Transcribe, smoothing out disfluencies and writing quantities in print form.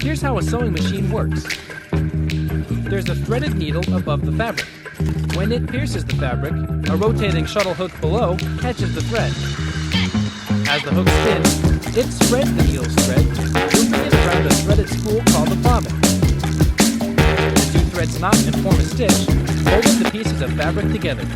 Here's how a sewing machine works. There's a threaded needle above the fabric. When it pierces the fabric, a rotating shuttle hook below catches the thread. As the hook spins, it spreads the needle's thread, looping it around a threaded spool called a bobbin. The two threads knot and form a stitch, holding the pieces of fabric together.